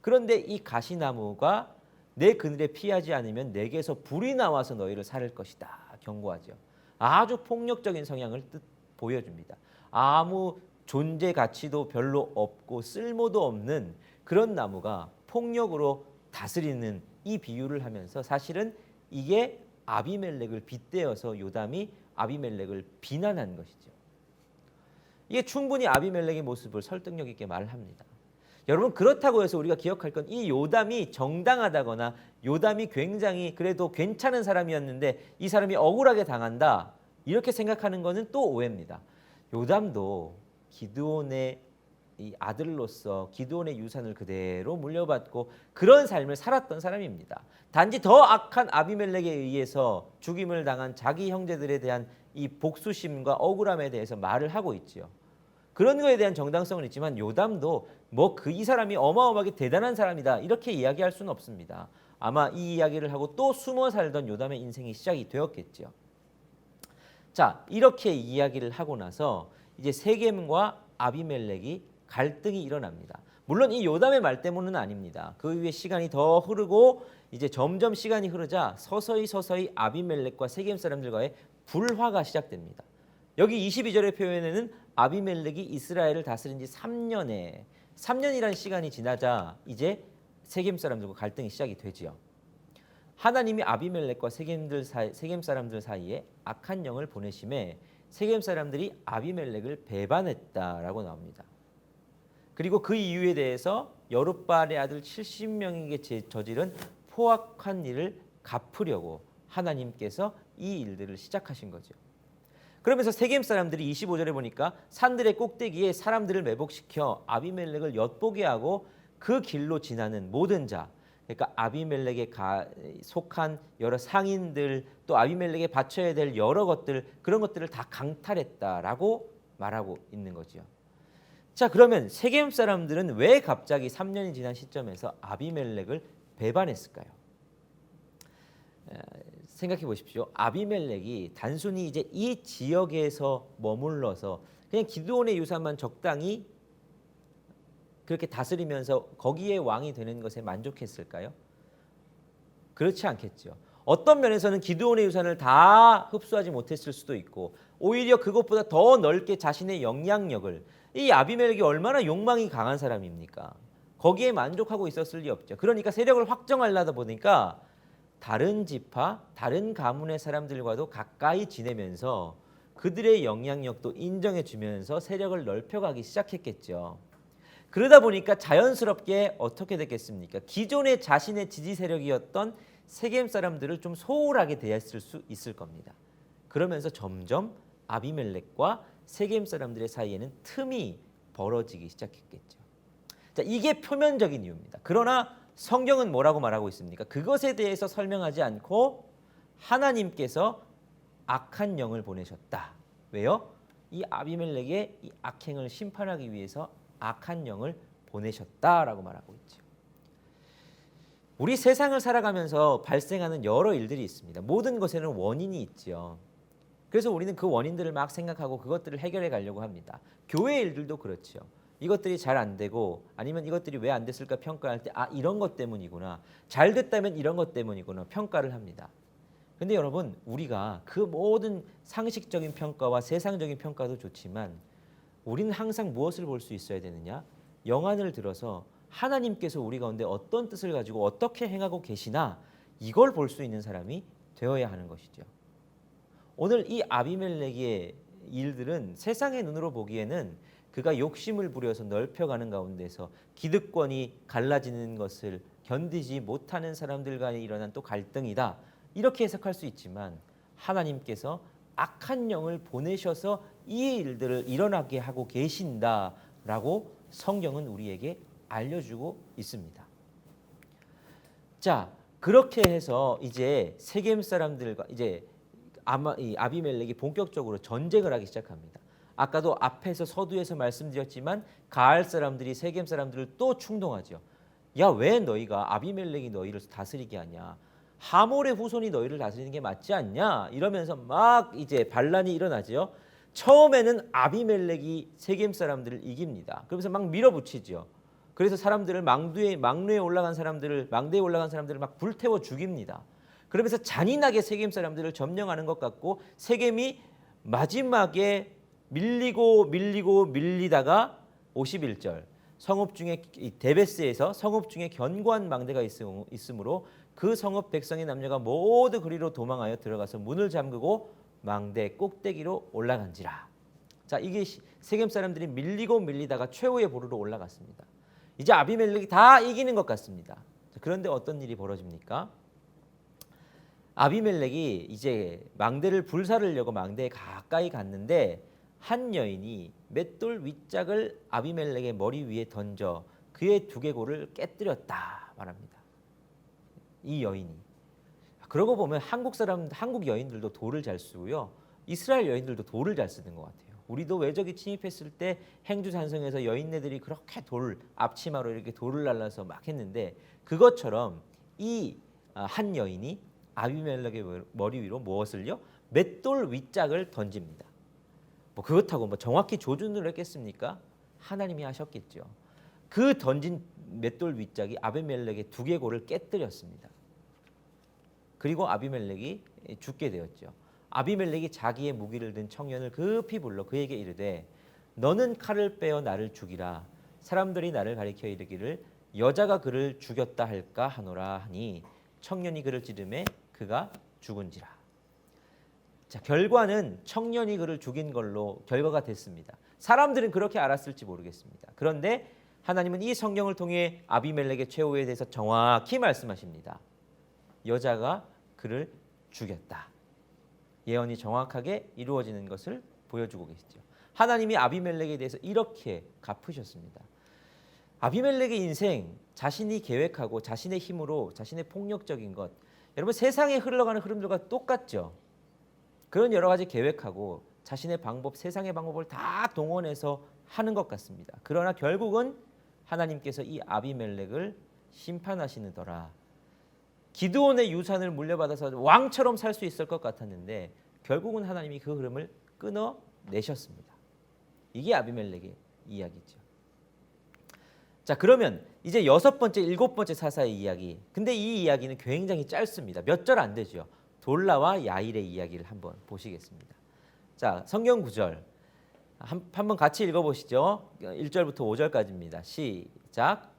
그런데 이 가시나무가 내 그늘에 피하지 않으면 내게서 불이 나와서 너희를 살릴 것이다 경고하죠. 아주 폭력적인 성향을 보여줍니다. 아무 존재 가치도 별로 없고 쓸모도 없는 그런 나무가 폭력으로 다스리는 이 비유를 하면서 사실은 이게 아비멜렉을 빗대어서 요담이 아비멜렉을 비난한 것이죠. 이게 충분히 아비멜렉의 모습을 설득력 있게 말을 합니다. 여러분 그렇다고 해서 우리가 기억할 건 이 요담이 정당하다거나 요담이 굉장히 그래도 괜찮은 사람이었는데 이 사람이 억울하게 당한다 이렇게 생각하는 것은 또 오해입니다. 요담도 기드온의 이 아들로서 기드온의 유산을 그대로 물려받고 그런 삶을 살았던 사람입니다. 단지 더 악한 아비멜렉에 의해서 죽임을 당한 자기 형제들에 대한 이 복수심과 억울함에 대해서 말을 하고 있죠. 그런 거에 대한 정당성은 있지만 요담도 이 사람이 어마어마하게 대단한 사람이다 이렇게 이야기할 수는 없습니다. 아마 이 이야기를 하고 또 숨어 살던 요담의 인생이 시작이 되었겠죠. 자, 이렇게 이야기를 하고 나서 이제 세겜과 아비멜렉이 갈등이 일어납니다. 물론 이 요담의 말 때문은 아닙니다. 그 이후에 시간이 더 흐르고 이제 점점 시간이 흐르자 서서히 아비멜렉과 세겜 사람들과의 불화가 시작됩니다. 여기 22절의 표현에는 아비멜렉이 이스라엘을 다스린 지 3년이라는 시간이 지나자 이제 세겜 사람들과 갈등이 시작이 되지요. 하나님이 아비멜렉과 세겜 사람들 사이에 악한 영을 보내심에 세겜 사람들이 아비멜렉을 배반했다라고 나옵니다. 그리고 그 이유에 대해서 여룻바알의 아들 70명에게 저지른 포악한 일을 갚으려고 하나님께서 이 일들을 시작하신 거죠. 그러면서 세겜 사람들이 25절에 보니까 산들의 꼭대기에 사람들을 매복시켜 아비멜렉을 엿보게 하고 그 길로 지나는 모든 자, 그러니까 아비멜렉에 속한 여러 상인들 또 아비멜렉에 바쳐야 될 여러 것들 그런 것들을 다 강탈했다라고 말하고 있는 거죠. 자, 그러면 세겜 사람들은 왜 갑자기 3년이 지난 시점에서 아비멜렉을 배반했을까요? 생각해 보십시오. 아비멜렉이 단순히 이제 이 지역에서 머물러서 그냥 기드온의 유산만 적당히 그렇게 다스리면서 거기에 왕이 되는 것에 만족했을까요? 그렇지 않겠죠. 어떤 면에서는 기드온의 유산을 다 흡수하지 못했을 수도 있고 오히려 그것보다 더 넓게 자신의 영향력을 이 아비멜렉이 얼마나 욕망이 강한 사람입니까? 거기에 만족하고 있었을 리 없죠. 그러니까 세력을 확정하려다 보니까 다른 지파, 다른 가문의 사람들과도 가까이 지내면서 그들의 영향력도 인정해 주면서 세력을 넓혀가기 시작했겠죠. 그러다 보니까 자연스럽게 어떻게 됐겠습니까? 기존의 자신의 지지 세력이었던 세겜 사람들을 좀 소홀하게 대했을 수 있을 겁니다. 그러면서 점점 아비멜렉과 세겜 사람들의 사이에는 틈이 벌어지기 시작했겠죠. 자, 이게 표면적인 이유입니다. 그러나 성경은 뭐라고 말하고 있습니까? 그것에 대해서 설명하지 않고 하나님께서 악한 영을 보내셨다. 왜요? 이 아비멜렉의 이 악행을 심판하기 위해서 악한 영을 보내셨다라고 말하고 있죠. 우리 세상을 살아가면서 발생하는 여러 일들이 있습니다. 모든 것에는 원인이 있죠. 그래서 우리는 그 원인들을 막 생각하고 그것들을 해결해 가려고 합니다. 교회 일들도 그렇죠. 이것들이 잘 안 되고 아니면 이것들이 왜 안 됐을까 평가할 때 이런 것 때문이구나. 잘 됐다면 이런 것 때문이구나 평가를 합니다. 근데 여러분 우리가 그 모든 상식적인 평가와 세상적인 평가도 좋지만 우리는 항상 무엇을 볼 수 있어야 되느냐? 영안을 들어서 하나님께서 우리 가운데 어떤 뜻을 가지고 어떻게 행하고 계시나 이걸 볼 수 있는 사람이 되어야 하는 것이죠. 오늘 이 아비멜렉의 일들은 세상의 눈으로 보기에는 그가 욕심을 부려서 넓혀가는 가운데서 기득권이 갈라지는 것을 견디지 못하는 사람들 간에 일어난 또 갈등이다. 이렇게 해석할 수 있지만 하나님께서 악한 영을 보내셔서 이 일들을 일어나게 하고 계신다라고 성경은 우리에게 알려주고 있습니다. 자, 그렇게 해서 이제 세겜 사람들과 이제 아비멜렉이 본격적으로 전쟁을 하기 시작합니다. 아까도 앞에서 서두에서 말씀드렸지만 가알 사람들이 세겜 사람들을 또 충동하죠. 야, 왜 너희가 아비멜렉이 너희를 다스리게 하냐? 하몰의 후손이 너희를 다스리는 게 맞지 않냐? 이러면서 막 이제 반란이 일어나죠. 처음에는 아비멜렉이 세겜 사람들을 이깁니다. 그러면서 막 밀어붙이죠. 그래서 사람들을 망대에 올라간 사람들을 막 불태워 죽입니다. 그러면서 잔인하게 세겜 사람들을 점령하는 것 같고 세겜이 마지막에 밀리다가 51절 성읍 중에 데베스에서 성읍 중에 견고한 망대가 있으므로 그 성읍 백성의 남녀가 모두 그리로 도망하여 들어가서 문을 잠그고 망대 꼭대기로 올라간지라. 자, 이게 세겜 사람들이 밀리다가 최후의 보루로 올라갔습니다. 이제 아비멜렉이 다 이기는 것 같습니다. 자, 그런데 어떤 일이 벌어집니까? 아비멜렉이 이제 망대를 불사르려고 망대에 가까이 갔는데 한 여인이 맷돌 윗짝을 아비멜렉의 머리 위에 던져 그의 두개골을 깨뜨렸다 말합니다. 이 여인이. 그러고 보면 한국 여인들도 돌을 잘 쓰고요. 이스라엘 여인들도 돌을 잘 쓰는 것 같아요. 우리도 외적이 침입했을 때 행주산성에서 여인네들이 그렇게 앞치마로 이렇게 돌을 날라서 막 했는데 그것처럼 이 한 여인이 아비멜렉의 머리 위로 무엇을요? 맷돌 윗짝을 던집니다. 뭐 그렇다고 정확히 조준을 했겠습니까? 하나님이 하셨겠죠. 그 던진 맷돌 윗짝이 아비멜렉의 두개골을 깨뜨렸습니다. 그리고 아비멜렉이 죽게 되었죠. 아비멜렉이 자기의 무기를 든 청년을 급히 불러 그에게 이르되 너는 칼을 빼어 나를 죽이라. 사람들이 나를 가리켜 이르기를 여자가 그를 죽였다 할까 하노라 하니 청년이 그를 찌르매 그가 죽은지라. 자, 결과는 청년이 그를 죽인 걸로 결과가 됐습니다. 사람들은 그렇게 알았을지 모르겠습니다. 그런데 하나님은 이 성경을 통해 아비멜렉의 최후에 대해서 정확히 말씀하십니다. 여자가 그를 죽였다. 예언이 정확하게 이루어지는 것을 보여주고 계시죠. 하나님이 아비멜렉에 대해서 이렇게 갚으셨습니다. 아비멜렉의 인생, 자신이 계획하고 자신의 힘으로 자신의 폭력적인 것, 여러분 세상에 흘러가는 흐름들과 똑같죠. 그런 여러 가지 계획하고 자신의 방법, 세상의 방법을 다 동원해서 하는 것 같습니다. 그러나 결국은 하나님께서 이 아비멜렉을 심판하시느더라. 기드온의 유산을 물려받아서 왕처럼 살 수 있을 것 같았는데 결국은 하나님이 그 흐름을 끊어내셨습니다. 이게 아비멜렉의 이야기죠. 자, 그러면 이제 6번째, 7번째 사사의 이야기. 근데 이 이야기는 굉장히 짧습니다. 몇 절 안 되죠. 돌라와 야일의 이야기를 한번 보시겠습니다. 자, 성경 구절 한번 같이 읽어보시죠. 1절부터 5절까지입니다. 시작.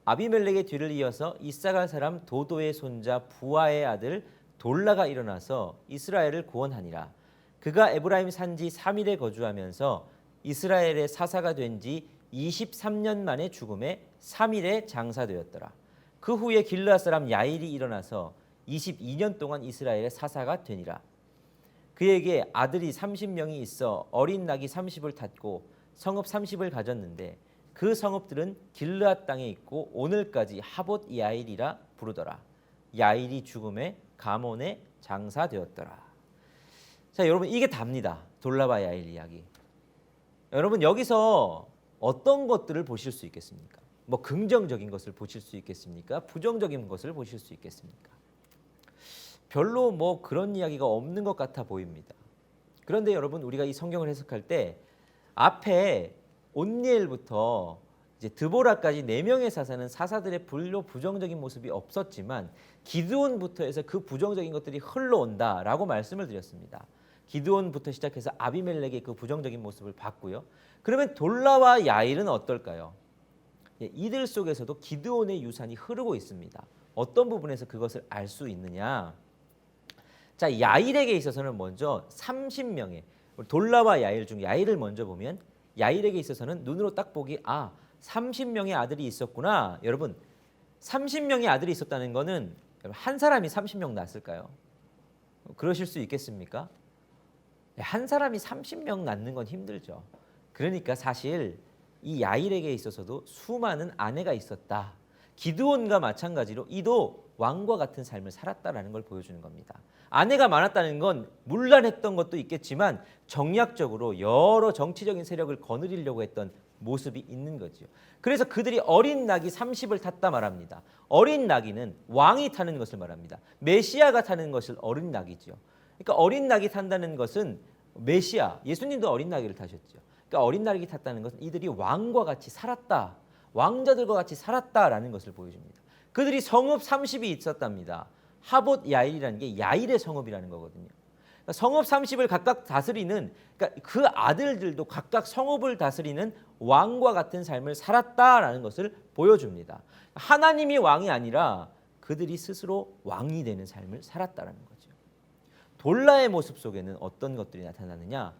아비멜렉의 뒤를 이어서 이사갈 사람 도도의 손자 부하의 아들 돌라가 일어나서 이스라엘을 구원하니라. 그가 에브라임 산지 3일에 거주하면서 이스라엘의 사사가 된 지 23년 만에 죽음에 3일에 장사되었더라. 그 후에 길르앗 사람 야일이 일어나서 22년 동안 이스라엘의 사사가 되니라. 그에게 아들이 30명이 있어 어린 낙이 30을 탔고 성읍 30을 가졌는데 그 성읍들은 길르앗 땅에 있고 오늘까지 하봇 야일이라 부르더라. 야일이 죽음에 가몬에 장사되었더라. 자, 여러분 이게 답니다. 돌라바 야일 이야기. 여러분 여기서 어떤 것들을 보실 수 있겠습니까? 뭐 긍정적인 것을 보실 수 있겠습니까? 부정적인 것을 보실 수 있겠습니까? 별로 뭐 그런 이야기가 없는 것 같아 보입니다. 그런데 여러분 우리가 이 성경을 해석할 때 앞에 온니엘부터 이제 드보라까지 4명의 사사는 사사들의 별로 부정적인 모습이 없었지만 기드온부터 해서 그 부정적인 것들이 흘러온다라고 말씀을 드렸습니다. 기드온부터 시작해서 아비멜렉의 그 부정적인 모습을 봤고요. 그러면 돌라와 야일은 어떨까요? 이들 속에서도 기드온의 유산이 흐르고 있습니다. 어떤 부분에서 그것을 알 수 있느냐? 자, 야일에게 있어서는 먼저 30명의 돌라와 야일 중 야일을 먼저 보면 야일에게 있어서는 눈으로 딱 보기 30명의 아들이 있었구나. 여러분 30명의 아들이 있었다는 거는 한 사람이 30명 낳았을까요? 그러실 수 있겠습니까? 한 사람이 30명 낳는 건 힘들죠. 그러니까 사실 이 야일에게 있어서도 수많은 아내가 있었다. 기드온과 마찬가지로 이도 왕과 같은 삶을 살았다라는 걸 보여주는 겁니다. 아내가 많았다는 건 문란했던 것도 있겠지만 정략적으로 여러 정치적인 세력을 거느리려고 했던 모습이 있는 거죠. 그래서 그들이 어린 낙이 30을 탔다 말합니다. 어린 낙이는 왕이 타는 것을 말합니다. 메시아가 타는 것을 어린 낙이죠. 그러니까 어린 낙이 탄다는 것은 메시아, 예수님도 어린 낙이를 타셨죠. 그러니까 어린 낙이 탔다는 것은 이들이 왕과 같이 살았다. 왕자들과 같이 살았다라는 것을 보여줍니다. 그들이 성읍 30이 있었답니다. 하봇 야일이라는 게 야일의 성읍이라는 거거든요. 그러니까 성읍 30을 각각 다스리는, 그러니까 그 아들들도 각각 성읍을 다스리는 왕과 같은 삶을 살았다라는 것을 보여줍니다. 하나님이 왕이 아니라 그들이 스스로 왕이 되는 삶을 살았다라는 거죠. 돌라의 모습 속에는 어떤 것들이 나타나느냐?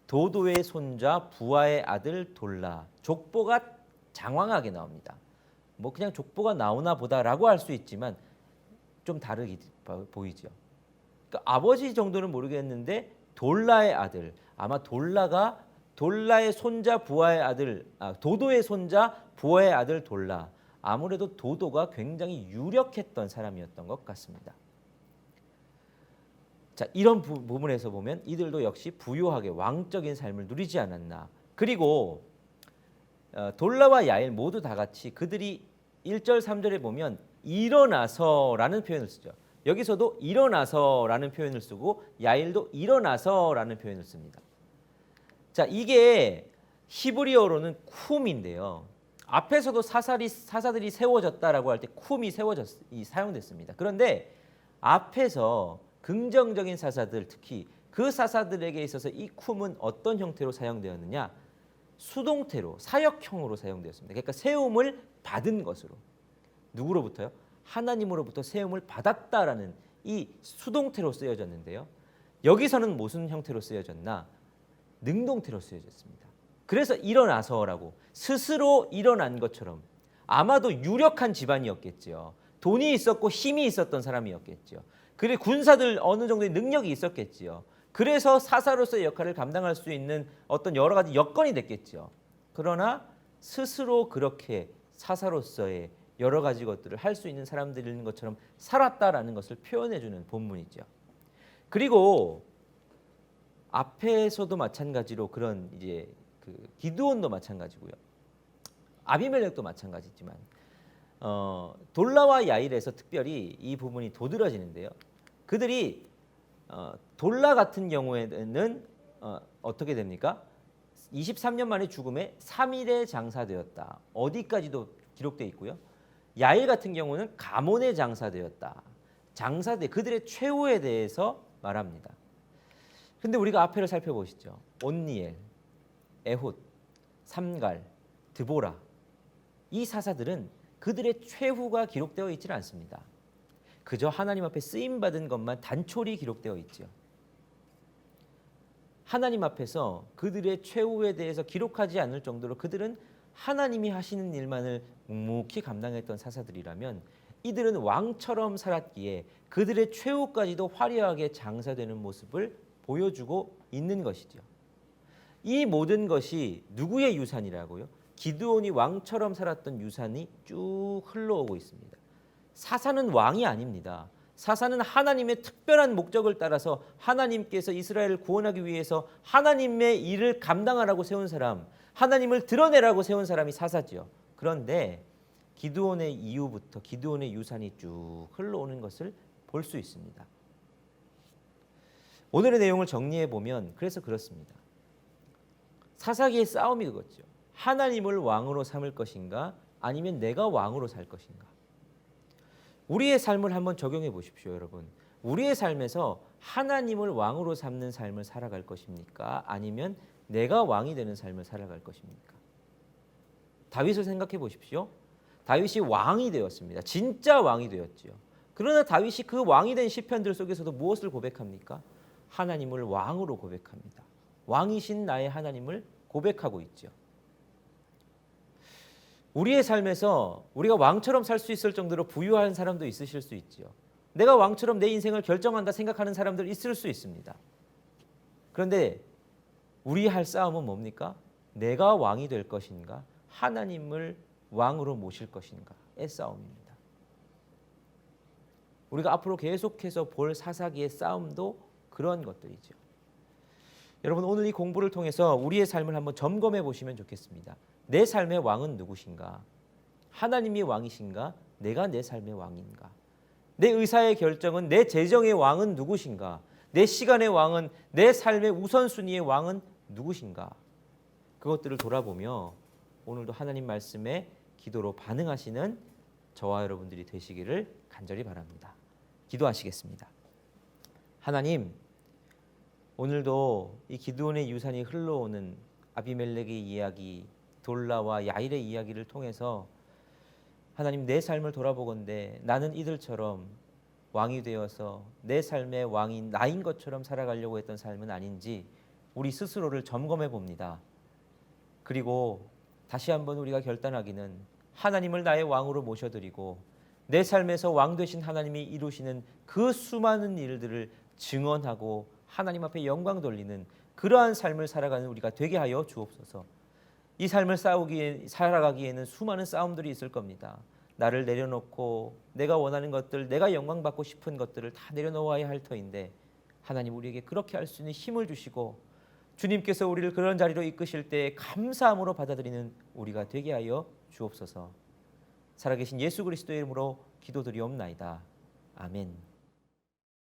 도도의 손자 부하의 아들 돌라. 족보가 장황하게 나옵니다. 뭐 그냥 족보가 나오나 보다라고 할 수 있지만 좀 다르게 보이죠. 그러니까 아버지 정도는 모르겠는데 돌라의 아들, 아마 돌라의 손자 부하의 아들, 도도의 손자 부하의 아들 돌라. 아무래도 도도가 굉장히 유력했던 사람이었던 것 같습니다. 자, 이런 부분에서 보면 이들도 역시 부유하게 왕적인 삶을 누리지 않았나. 그리고 돌라와 야일 모두 다 같이 그들이 1절 3절에 보면 일어나서라는 표현을 쓰죠. 여기서도 일어나서라는 표현을 쓰고 야일도 일어나서라는 표현을 씁니다. 자, 이게 히브리어로는 쿰인데요. 앞에서도 사사들이 세워졌다라고 할 때 쿰이 사용됐습니다. 그런데 앞에서 긍정적인 사사들, 특히 그 사사들에게 있어서 이 쿰은 어떤 형태로 사용되었느냐? 수동태로, 사역형으로 사용되었습니다. 그러니까 세움을 받은 것으로. 누구로부터요? 하나님으로부터 세움을 받았다라는 이 수동태로 쓰여졌는데요. 여기서는 무슨 형태로 쓰여졌나? 능동태로 쓰여졌습니다. 그래서 일어나서라고, 스스로 일어난 것처럼, 아마도 유력한 집안이었겠죠. 돈이 있었고 힘이 있었던 사람이었겠죠. 그리고 군사들 어느 정도의 능력이 있었겠지요. 그래서 사사로서의 역할을 감당할 수 있는 어떤 여러 가지 여건이 됐겠죠. 그러나 스스로 그렇게 사사로서의 여러 가지 것들을 할 수 있는 사람들인 것처럼 살았다라는 것을 표현해주는 본문이죠. 그리고 앞에서도 마찬가지로 그런 이제 그 기드온도 마찬가지고요. 아비멜렉도 마찬가지지만 돌라와 야일에서 특별히 이 부분이 도드라지는데요. 그들이 돌라 같은 경우에는 어떻게 됩니까? 23년 만에 죽음에 3일에 장사되었다. 어디까지도 기록되어 있고요. 야일 같은 경우는 가몬에 장사되었다. 그들의 최후에 대해서 말합니다. 근데 우리가 앞에를 살펴보시죠. 온니엘, 에훗, 삼갈, 드보라. 이 사사들은 그들의 최후가 기록되어 있지는 않습니다. 그저 하나님 앞에 쓰임받은 것만 단촐히 기록되어 있죠. 하나님 앞에서 그들의 최후에 대해서 기록하지 않을 정도로 그들은 하나님이 하시는 일만을 묵묵히 감당했던 사사들이라면, 이들은 왕처럼 살았기에 그들의 최후까지도 화려하게 장사되는 모습을 보여주고 있는 것이죠. 이 모든 것이 누구의 유산이라고요? 기드온이 왕처럼 살았던 유산이 쭉 흘러오고 있습니다. 사사는 왕이 아닙니다. 사사는 하나님의 특별한 목적을 따라서 하나님께서 이스라엘을 구원하기 위해서 하나님의 일을 감당하라고 세운 사람, 하나님을 드러내라고 세운 사람이 사사지요. 그런데 기드온의 이후부터 기드온의 유산이 쭉 흘러오는 것을 볼 수 있습니다. 오늘의 내용을 정리해 보면 그래서 그렇습니다. 사사기의 싸움이 그거죠. 하나님을 왕으로 삼을 것인가, 아니면 내가 왕으로 살 것인가. 우리의 삶을 한번 적용해 보십시오, 여러분. 우리의 삶에서 하나님을 왕으로 삼는 삶을 살아갈 것입니까? 아니면 내가 왕이 되는 삶을 살아갈 것입니까? 다윗을 생각해 보십시오. 다윗이 왕이 되었습니다. 진짜 왕이 되었지요. 그러나 다윗이 그 왕이 된 시편들 속에서도 무엇을 고백합니까? 하나님을 왕으로 고백합니다. 왕이신 나의 하나님을 고백하고 있죠. 우리의 삶에서 우리가 왕처럼 살 수 있을 정도로 부유한 사람도 있으실 수 있죠. 내가 왕처럼 내 인생을 결정한다 생각하는 사람들 있을 수 있습니다. 그런데 우리 할 싸움은 뭡니까? 내가 왕이 될 것인가, 하나님을 왕으로 모실 것인가의 싸움입니다. 우리가 앞으로 계속해서 볼 사사기의 싸움도 그런 것들이죠. 여러분, 오늘 이 공부를 통해서 우리의 삶을 한번 점검해 보시면 좋겠습니다. 내 삶의 왕은 누구신가? 하나님이 왕이신가? 내가 내 삶의 왕인가? 내 의사의 결정은, 내 재정의 왕은 누구신가? 내 시간의 왕은, 내 삶의 우선순위의 왕은 누구신가? 그것들을 돌아보며 오늘도 하나님 말씀에 기도로 반응하시는 저와 여러분들이 되시기를 간절히 바랍니다. 기도하시겠습니다. 하나님, 오늘도 이 기드온의 유산이 흘러오는 아비멜렉의 이야기, 돌라와 야일의 이야기를 통해서 하나님, 내 삶을 돌아보건대 나는 이들처럼 왕이 되어서 내 삶의 왕인 나인 것처럼 살아가려고 했던 삶은 아닌지 우리 스스로를 점검해 봅니다. 그리고 다시 한번 우리가 결단하기는 하나님을 나의 왕으로 모셔드리고 내 삶에서 왕 되신 하나님이 이루시는 그 수많은 일들을 증언하고 하나님 앞에 영광 돌리는 그러한 삶을 살아가는 우리가 되게 하여 주옵소서. 이 삶을 살아가기에는 수많은 싸움들이 있을 겁니다. 나를 내려놓고 내가 원하는 것들, 내가 영광받고 싶은 것들을 다 내려놓아야 할 터인데, 하나님 우리에게 그렇게 할 수 있는 힘을 주시고 주님께서 우리를 그런 자리로 이끄실 때 감사함으로 받아들이는 우리가 되게 하여 주옵소서. 살아계신 예수 그리스도의 이름으로 기도드리옵나이다. 아멘.